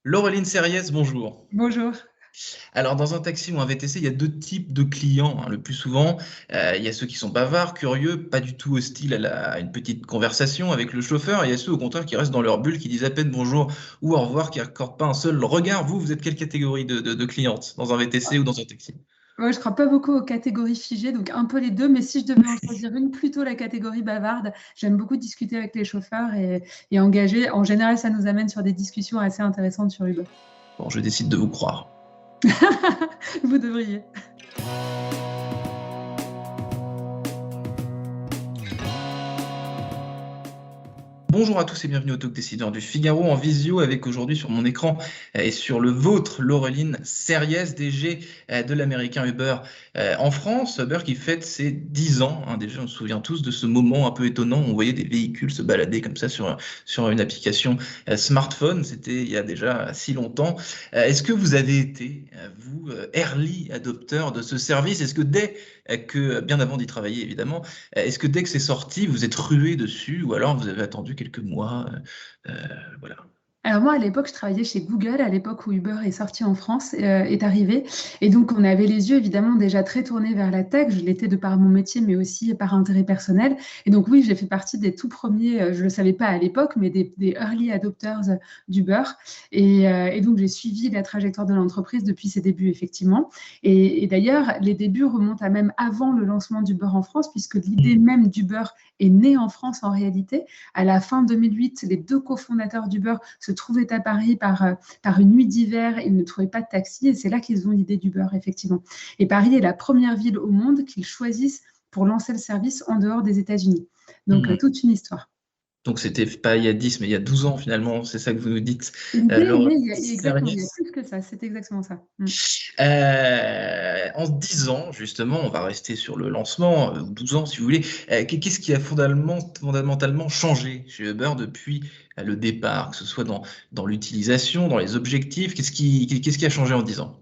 Laureline Serriès, bonjour. Bonjour. Alors, dans un taxi ou un VTC, il y a deux types de clients, hein. Le plus souvent, il y a ceux qui sont bavards, curieux, pas du tout hostiles à une petite conversation avec le chauffeur. Et il y a ceux, au contraire, qui restent dans leur bulle, qui disent à peine bonjour ou au revoir, qui n'accordent pas un seul regard. Vous êtes quelle catégorie de cliente dans un VTC ou dans un taxi? Moi, je ne crois pas beaucoup aux catégories figées, donc un peu les deux, mais si je devais en choisir une, plutôt la catégorie bavarde. J'aime beaucoup discuter avec les chauffeurs et engager. En général, ça nous amène sur des discussions assez intéressantes sur Uber. Bon, je décide de vous croire. Vous devriez. Bonjour à tous et bienvenue au Talk Décideur du Figaro en visio avec aujourd'hui sur mon écran et sur le vôtre Laureline Serriès, DG de l'américain Uber en France. Uber qui fête ses 10 ans. Hein. Déjà, on se souvient tous de ce moment un peu étonnant où on voyait des véhicules se balader comme ça sur une application smartphone. C'était il y a déjà si longtemps. Est-ce que vous avez été, vous, early adopteur de ce service? Est-ce que dès que, bien avant d'y travailler évidemment, est-ce que dès que c'est sorti, vous êtes rué dessus ou alors vous avez attendu quelques mois voilà. Alors moi, à l'époque, je travaillais chez Google, à l'époque où Uber est sorti en France, est arrivé. Et donc, on avait les yeux évidemment déjà très tournés vers la tech. Je l'étais de par mon métier, mais aussi par intérêt personnel. Et donc, oui, j'ai fait partie des tout premiers, je ne le savais pas à l'époque, mais des early adopters d'Uber. Et donc, j'ai suivi la trajectoire de l'entreprise depuis ses débuts, effectivement. Et d'ailleurs, les débuts remontent à même avant le lancement d'Uber en France, puisque l'idée même d'Uber est née en France en réalité. À la fin 2008, les deux cofondateurs d'Uber se trouvaient à Paris par une nuit d'hiver. Ils ne trouvaient pas de taxi et c'est là qu'ils ont l'idée d'Uber, effectivement. Et Paris est la première ville au monde qu'ils choisissent pour lancer le service en dehors des États-Unis. Donc, Mhm. toute une histoire. Donc c'était pas il y a 10 mais il y a 12 ans finalement, c'est ça que vous nous dites, L'idée est Laure née, exactement, il y a Serriès. plus que ça, c'est exactement ça. Mm. En 10 ans, justement, on va rester sur le lancement, 12 ans si vous voulez. Qu'est-ce qui a fondamentalement changé chez Uber depuis le départ, que ce soit dans l'utilisation, dans les objectifs? Qu'est-ce qui a changé en 10 ans?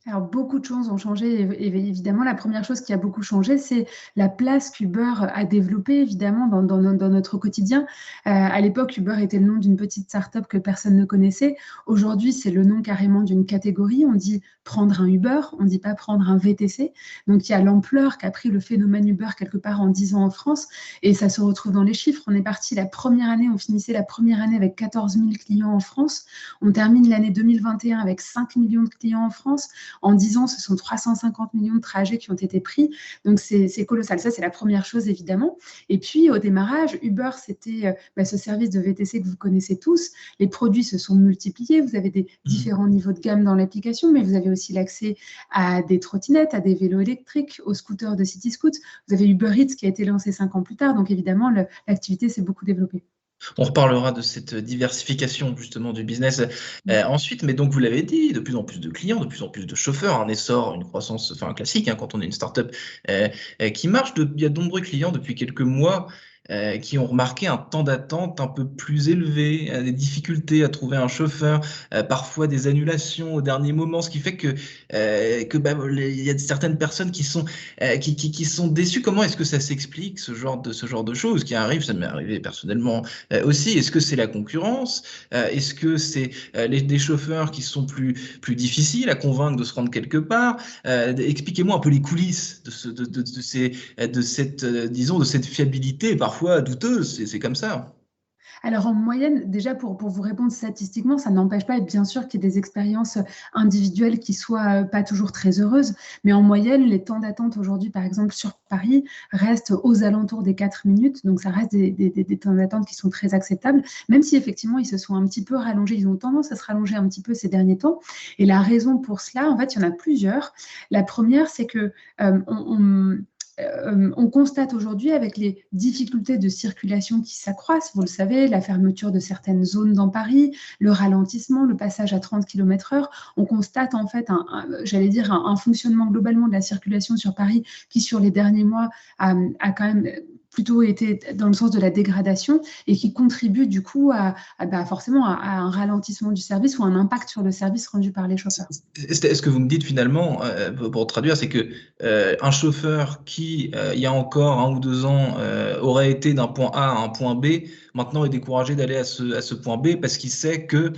Alors, beaucoup de choses ont changé, évidemment. La première chose qui a beaucoup changé, c'est la place qu'Uber a développée, évidemment, dans notre quotidien. À l'époque, Uber était le nom d'une petite start-up que personne ne connaissait. Aujourd'hui, c'est le nom carrément d'une catégorie. On dit prendre un Uber, on ne dit pas prendre un VTC. Donc, il y a l'ampleur qu'a pris le phénomène Uber quelque part en 10 ans en France. Et ça se retrouve dans les chiffres. On est parti la première année, on finissait la première année avec 14 000 clients en France. On termine l'année 2021 avec 5 millions de clients en France. En 10 ans, ce sont 350 millions de trajets qui ont été pris. Donc, c'est colossal. Ça, c'est la première chose, évidemment. Et puis, au démarrage, Uber, c'était ce service de VTC que vous connaissez tous. Les produits se sont multipliés. Vous avez des différents niveaux de gamme dans l'application, mais vous avez aussi l'accès à des trottinettes, à des vélos électriques, aux scooters de CityScoot. Vous avez Uber Eats qui a été lancé 5 ans plus tard. Donc, évidemment, l'activité s'est beaucoup développée. On reparlera de cette diversification justement du business ensuite, mais donc vous l'avez dit, de plus en plus de clients, de plus en plus de chauffeurs, un essor, une croissance, enfin classique hein, quand on est une startup qui marche. Il y a de nombreux clients depuis quelques mois qui ont remarqué un temps d'attente un peu plus élevé, des difficultés à trouver un chauffeur, parfois des annulations au dernier moment, ce qui fait il y a certaines personnes qui sont déçues. Comment est-ce que ça s'explique ce genre de choses qui arrivent? Ça m'est arrivé personnellement aussi. Est-ce que c'est la concurrence? Est-ce que c'est des chauffeurs qui sont plus difficiles à convaincre de se rendre quelque part? Expliquez-moi un peu les coulisses de cette fiabilité parfois douteuse. C'est comme ça. Alors en moyenne, déjà pour vous répondre statistiquement, ça n'empêche pas, et bien sûr, qu'il y ait des expériences individuelles qui soient pas toujours très heureuses, mais en moyenne, les temps d'attente aujourd'hui, par exemple sur Paris, restent aux alentours des 4 minutes, donc ça reste des temps d'attente qui sont très acceptables, même si effectivement ils se sont un petit peu rallongés, ils ont tendance à se rallonger un petit peu ces derniers temps. Et la raison pour cela, en fait, il y en a plusieurs. La première, c'est que on constate aujourd'hui avec les difficultés de circulation qui s'accroissent, vous le savez, la fermeture de certaines zones dans Paris, le ralentissement, le passage à 30 km/h, on constate en fait un fonctionnement globalement de la circulation sur Paris qui sur les derniers mois a quand même plutôt été dans le sens de la dégradation et qui contribue du coup forcément à un ralentissement du service ou un impact sur le service rendu par les chauffeurs. Ce que vous me dites finalement, pour traduire, c'est que un chauffeur qui, il y a encore 1 ou 2 ans, aurait été d'un point A à un point B, maintenant est découragé d'aller à ce point B parce qu'il sait que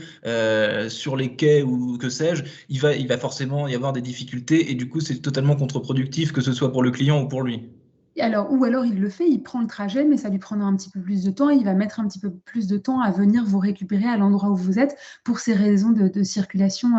sur les quais ou que sais-je, il va forcément y avoir des difficultés et du coup c'est totalement contre-productif, que ce soit pour le client ou pour lui. Ou alors il le fait, il prend le trajet, mais ça lui prendra un petit peu plus de temps. Il va mettre un petit peu plus de temps à venir vous récupérer à l'endroit où vous êtes pour ces raisons de circulation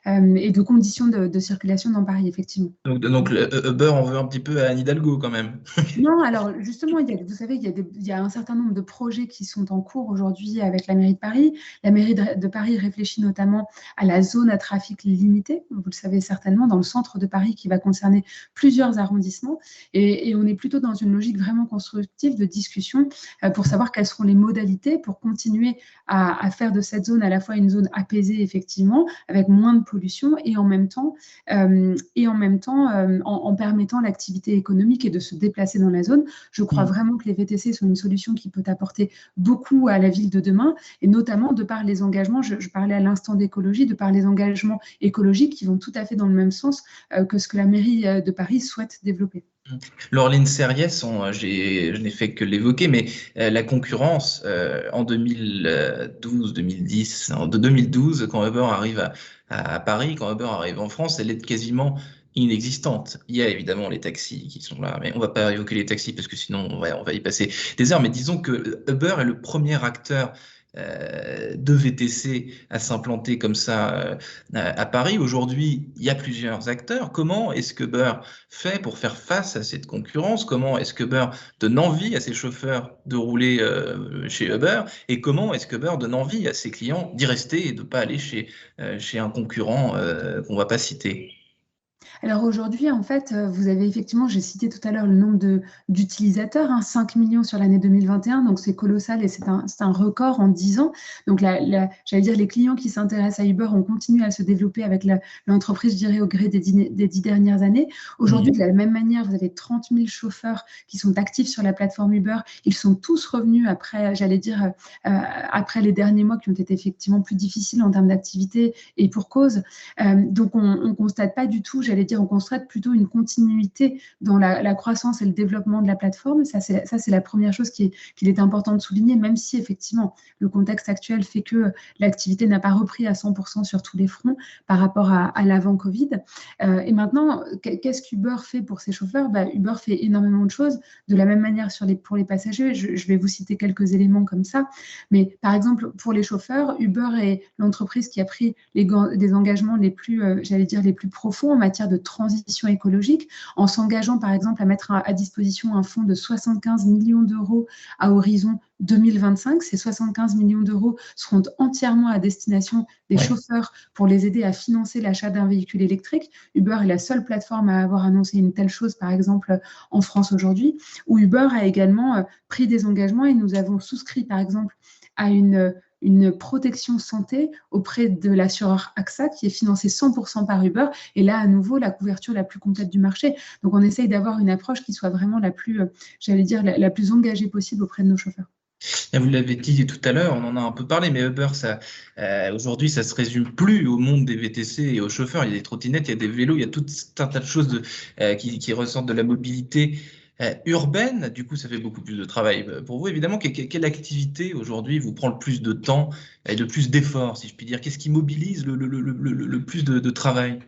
et de conditions de circulation dans Paris, effectivement. Donc Uber en veut un petit peu à Anne Hidalgo quand même. Non, alors justement, vous savez, il y a un certain nombre de projets qui sont en cours aujourd'hui avec la mairie de Paris. La mairie de Paris réfléchit notamment à la zone à trafic limité, vous le savez certainement, dans le centre de Paris qui va concerner plusieurs arrondissements. Et on est plutôt dans une logique vraiment constructive de discussion pour savoir quelles seront les modalités pour continuer à faire de cette zone à la fois une zone apaisée, effectivement, avec moins de pollution et en même temps, en permettant l'activité économique et de se déplacer dans la zone. Je crois vraiment que les VTC sont une solution qui peut apporter beaucoup à la ville de demain, et notamment de par les engagements, je parlais à l'instant d'écologie, de par les engagements écologiques qui vont tout à fait dans le même sens que ce que la mairie de Paris souhaite développer. Laureline Serriès, je n'ai fait que l'évoquer, mais la concurrence en 2012, de 2012, quand Uber arrive à Paris, quand Uber arrive en France, elle est quasiment inexistante. Il y a évidemment les taxis qui sont là, mais on va pas évoquer les taxis parce que sinon on va y passer des heures. Mais disons que Uber est le premier acteur de VTC à s'implanter comme ça à Paris. Aujourd'hui, il y a plusieurs acteurs. Comment est-ce que Uber fait pour faire face à cette concurrence? Comment est-ce que Uber donne envie à ses chauffeurs de rouler chez Uber? Et comment est-ce que Uber donne envie à ses clients d'y rester et de ne pas aller chez un concurrent qu'on ne va pas citer? Alors aujourd'hui, en fait, vous avez effectivement, j'ai cité tout à l'heure le nombre d'utilisateurs, 5 millions sur l'année 2021, donc c'est colossal et c'est un record en 10 ans. Donc j'allais dire, les clients qui s'intéressent à Uber ont continué à se développer avec l'entreprise, je dirais, au gré des 10 dernières années. Aujourd'hui, de la même manière, vous avez 30 000 chauffeurs qui sont actifs sur la plateforme Uber. Ils sont tous revenus après, j'allais dire, après les derniers mois qui ont été effectivement plus difficiles en termes d'activité et pour cause. Donc on ne constate pas du tout, j'allais dire, on constate plutôt une continuité dans la croissance et le développement de la plateforme. Ça, c'est la première chose qu'il est important de souligner, même si effectivement le contexte actuel fait que l'activité n'a pas repris à 100% sur tous les fronts par rapport à l'avant-Covid. Et maintenant, qu'est-ce qu'Uber fait pour ses chauffeurs? Uber fait énormément de choses. De la même manière pour les passagers, je vais vous citer quelques éléments comme ça. Mais par exemple, pour les chauffeurs, Uber est l'entreprise qui a pris des engagements les plus, j'allais dire, les plus profonds en matière de transition écologique, en s'engageant par exemple à mettre à disposition un fonds de 75 millions d'euros à horizon 2025. Ces 75 millions d'euros seront entièrement à destination des chauffeurs pour les aider à financer l'achat d'un véhicule électrique. Uber est la seule plateforme à avoir annoncé une telle chose, par exemple, en France aujourd'hui, où Uber a également pris des engagements et nous avons souscrit, par exemple, à une protection santé auprès de l'assureur AXA qui est financé 100% par Uber. Et là, à nouveau, la couverture la plus complète du marché. Donc, on essaye d'avoir une approche qui soit vraiment la plus, j'allais dire, la plus engagée possible auprès de nos chauffeurs. Vous l'avez dit tout à l'heure, on en a un peu parlé, mais Uber, aujourd'hui, ça se résume plus au monde des VTC et aux chauffeurs. Il y a des trottinettes, il y a des vélos, il y a tout un tas de choses qui ressortent de la mobilité urbaine. Du coup, ça fait beaucoup plus de travail pour vous. Évidemment, quelle activité aujourd'hui vous prend le plus de temps et le plus d'efforts, si je puis dire? Qu'est-ce qui mobilise le plus de travail?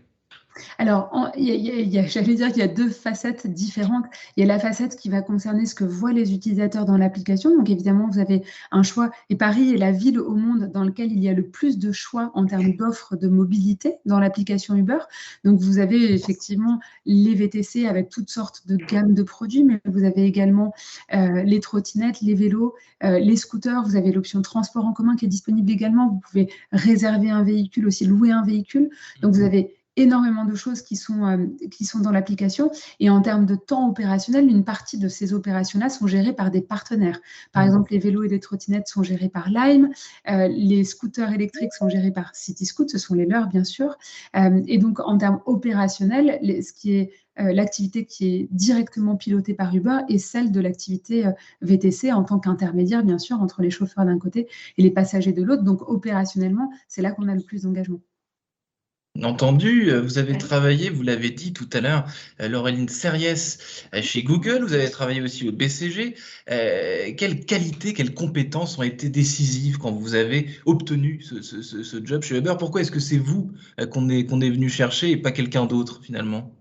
Alors, j'allais dire qu'il y a deux facettes différentes. Il y a la facette qui va concerner ce que voient les utilisateurs dans l'application. Donc, évidemment, vous avez un choix. Et Paris est la ville au monde dans laquelle il y a le plus de choix en termes d'offres de mobilité dans l'application Uber. Donc, vous avez effectivement les VTC avec toutes sortes de gammes de produits, mais vous avez également les trottinettes, les vélos, les scooters. Vous avez l'option transport en commun qui est disponible également. Vous pouvez réserver un véhicule, aussi louer un véhicule. Donc, vous avez énormément de choses qui sont dans l'application. Et en termes de temps opérationnel, une partie de ces opérations-là sont gérées par des partenaires. Par exemple, les vélos et les trottinettes sont gérés par Lime, les scooters électriques sont gérés par CityScoot, ce sont les leurs, bien sûr. Et donc, en termes opérationnels, l'activité qui est directement pilotée par Uber est celle de l'activité VTC en tant qu'intermédiaire, bien sûr, entre les chauffeurs d'un côté et les passagers de l'autre. Donc, opérationnellement, c'est là qu'on a le plus d'engagement. Entendu, vous avez travaillé, vous l'avez dit tout à l'heure, Laureline Serriès, chez Google, vous avez travaillé aussi au BCG. Quelles qualités, quelles compétences ont été décisives quand vous avez obtenu ce job chez Uber? Pourquoi est-ce que c'est vous qu'on est venu chercher et pas quelqu'un d'autre finalement?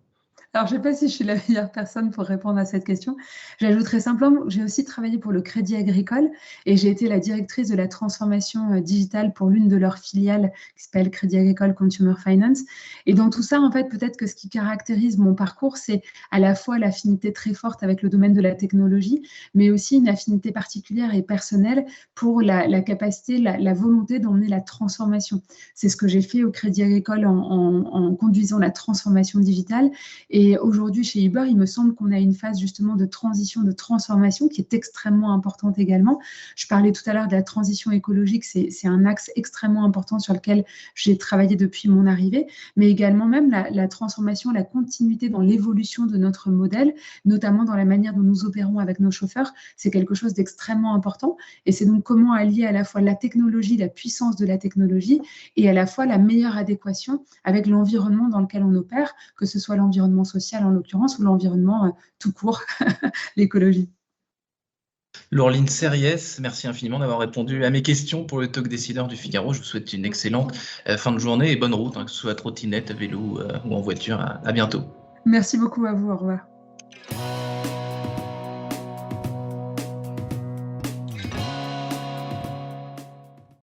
Alors, je ne sais pas si je suis la meilleure personne pour répondre à cette question. J'ajouterai simplement que j'ai aussi travaillé pour le Crédit Agricole et j'ai été la directrice de la transformation digitale pour l'une de leurs filiales qui s'appelle Crédit Agricole Consumer Finance. Et dans tout ça, en fait, peut-être que ce qui caractérise mon parcours, c'est à la fois l'affinité très forte avec le domaine de la technologie, mais aussi une affinité particulière et personnelle pour la capacité, la volonté d'emmener la transformation. C'est ce que j'ai fait au Crédit Agricole en conduisant la transformation digitale. Et aujourd'hui, chez Uber, il me semble qu'on a une phase justement de transition, de transformation qui est extrêmement importante également. Je parlais tout à l'heure de la transition écologique, c'est un axe extrêmement important sur lequel j'ai travaillé depuis mon arrivée, mais également même la transformation, la continuité dans l'évolution de notre modèle, notamment dans la manière dont nous opérons avec nos chauffeurs. C'est quelque chose d'extrêmement important. Et c'est donc comment allier à la fois la technologie, la puissance de la technologie, et à la fois la meilleure adéquation avec l'environnement dans lequel on opère, que ce soit l'environnement social en l'occurrence ou l'environnement tout court, l'écologie. Laureline Serriès, merci infiniment d'avoir répondu à mes questions pour le Talk Décideur du Figaro. Je vous souhaite une excellente fin de journée et bonne route, que ce soit à trottinette, à vélo ou en voiture. À bientôt. Merci beaucoup à vous, au revoir.